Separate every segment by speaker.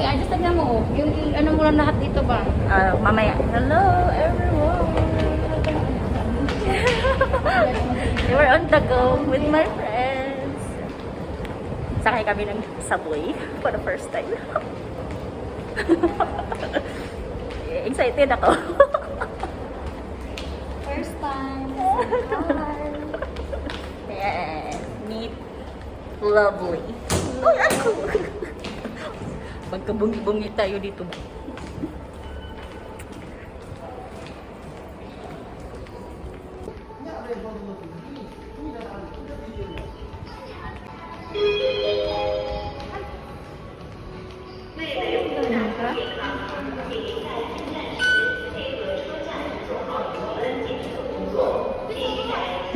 Speaker 1: Okay, just tignan mo, oh. Ano mo lang lahat dito ba?
Speaker 2: Mamaya. Hello, everyone. We were on the go with my friends. Sakay kami ng subway for the first time. Excited ako.
Speaker 1: First time.
Speaker 2: Yes. Meet lovely. Uy, ako! Magkabungi-bungi tayo dito.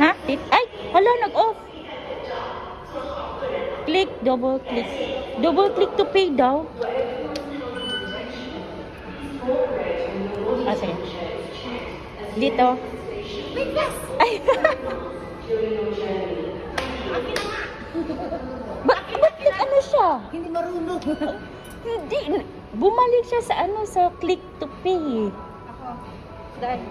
Speaker 2: Ha? Ay! Hala, nag-off. Click, double click. Double click to pay daw. Sige. Dito. Ay! Ba't ano siya?
Speaker 1: Hindi marunong.
Speaker 2: Hindi. Bumalik siya sa sa click to pay.
Speaker 1: Ako. Dahil.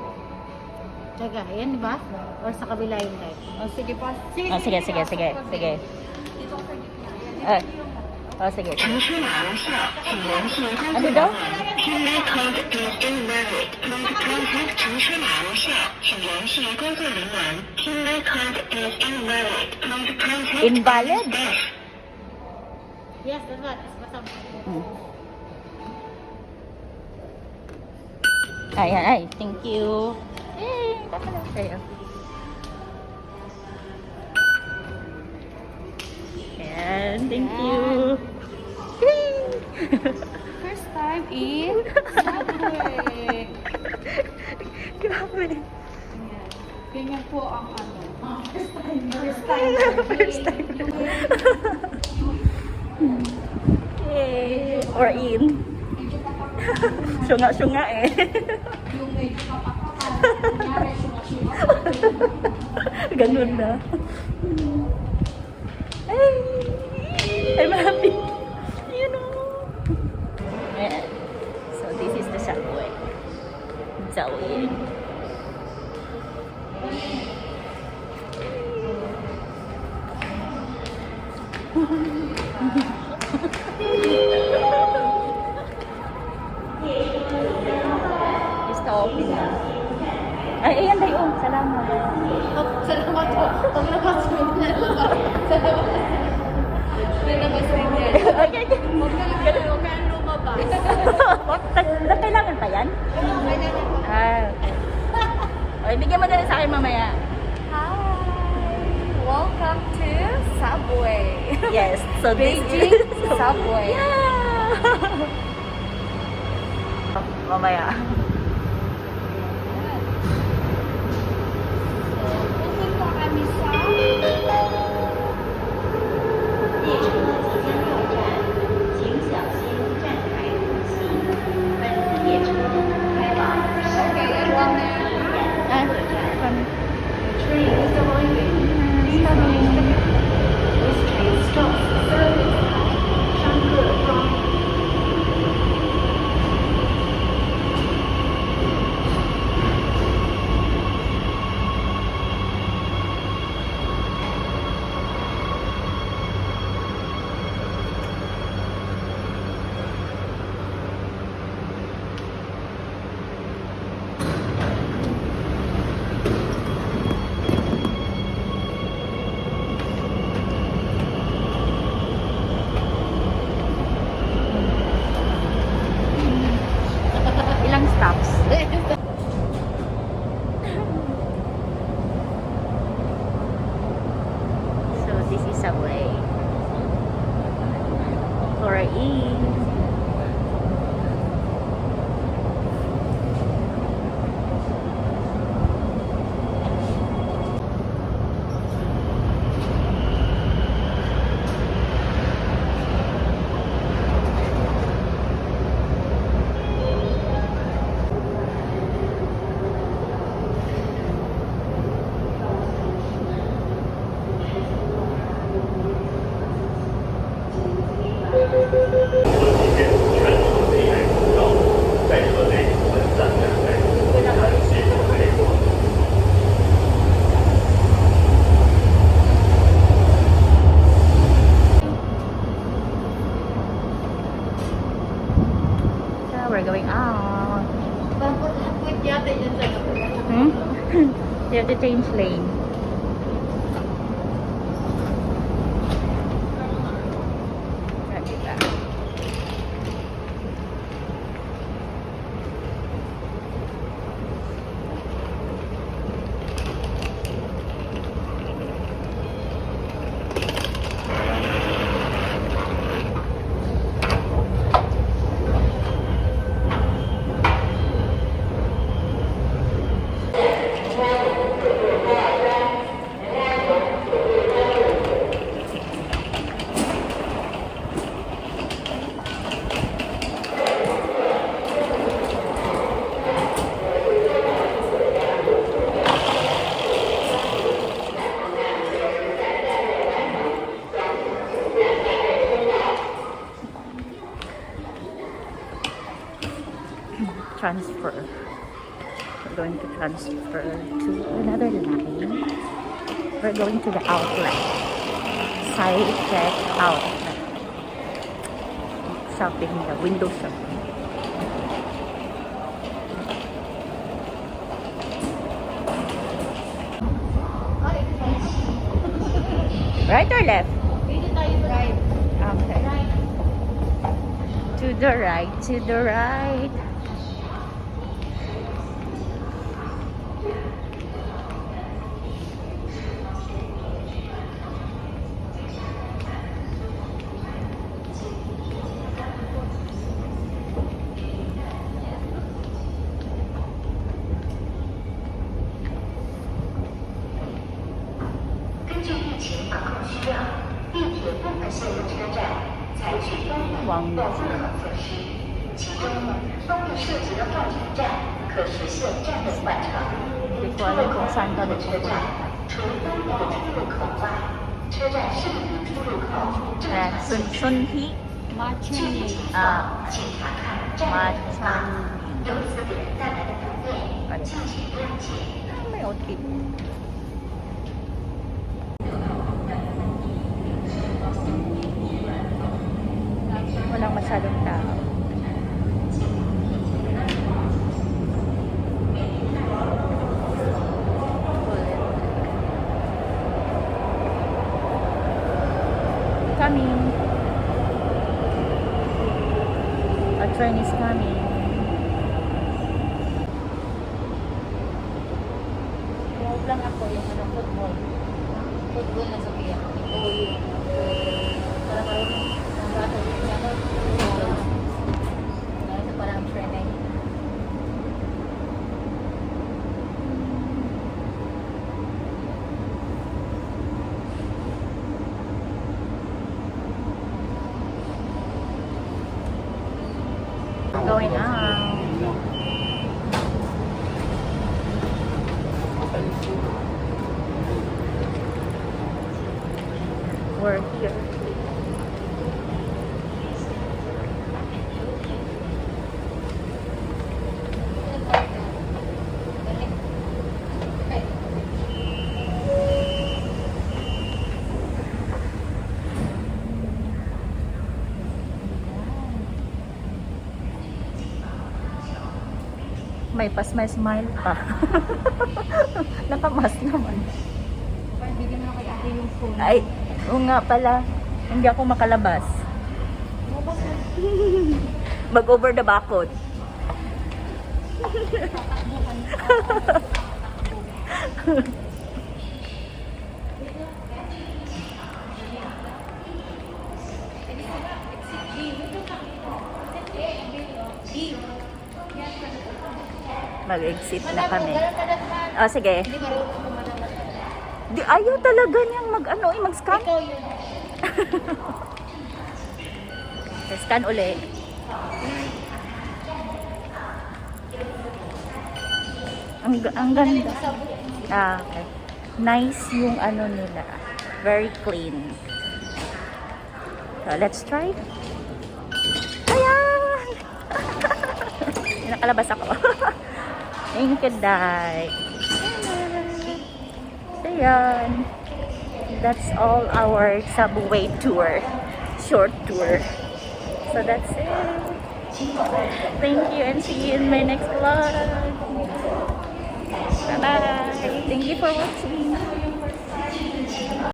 Speaker 1: Teka, yan ba? Or sa kabila yung type? Oh, sige pa.
Speaker 2: Sige.
Speaker 1: Dito ko sa gitna.
Speaker 2: Sige. Ano daw? Invalid?
Speaker 1: Yes, that's what.
Speaker 2: Ay, thank you. Tayo. Ayan, thank you.
Speaker 1: First time in Subway.
Speaker 2: Grabe.
Speaker 1: Ganyan po ang ano.
Speaker 2: First time. Yay. Or in. Syunga eh.
Speaker 1: Yung medyo kapakakan. Kunyari, syunga-syunga.
Speaker 2: Ganun na. Ay, I'm happy. You know. Yeah. So this is the subway. Subway. Stop. Ay, ayan tayo. Salamat.
Speaker 1: Salamat po. Paglabas mo yung nalabas. Salamat. Nalabas mo yan. Huwag ka lang lumabas.
Speaker 2: Kailangan pa yan? Okay. Okay, bigyan mo na rin sa akin mamaya.
Speaker 1: Hi! Welcome to Subway.
Speaker 2: Yes. So
Speaker 1: Beijing Subway.
Speaker 2: Yeah! Mamaya.
Speaker 1: Pupunta kami sa... Okay, and one
Speaker 2: we're going out.
Speaker 1: Put yata dyan sa
Speaker 2: Hmm? You have to change lane. Diba? Transfer. We're going to transfer to another line. We're going to the outlet. Side check outlet. Shopping, the window shopping. Right or left?
Speaker 1: Dito tayo right.
Speaker 2: Okay.
Speaker 1: Right.
Speaker 2: To the right, to the right. Hindi ko alam kung saan kami pupunta. Sunhi?
Speaker 1: Machini.
Speaker 2: May outfit. Walang masyadong tao. Coming. A train is coming. Huwag lang ako yung football.
Speaker 1: Football na Sophia. Oo yun. Parang ang bata yung piano. Ito parang training.
Speaker 2: Going out. We're here. May smile pa. Nakamas naman.
Speaker 1: Parang bigyan mo na kay ate yung phone.
Speaker 2: Ay, oo nga pala. Hindi ako makalabas. Mag over the bakod. Mag-exit na kami. Oh, sige.
Speaker 1: Hindi marunong kumanala.
Speaker 2: Di, ayaw talaga niyang mag-scan.
Speaker 1: Ikaw yun.
Speaker 2: Scan uli. Ang ganda. Okay. Nice yung nila. Very clean. So, let's try. Ayan! Nakalabas ako. Thank you, Dai. Ayan. That's all our subway tour. Short tour. So, that's it. Thank you and see you in my next vlog. Bye-bye. Thank you for watching.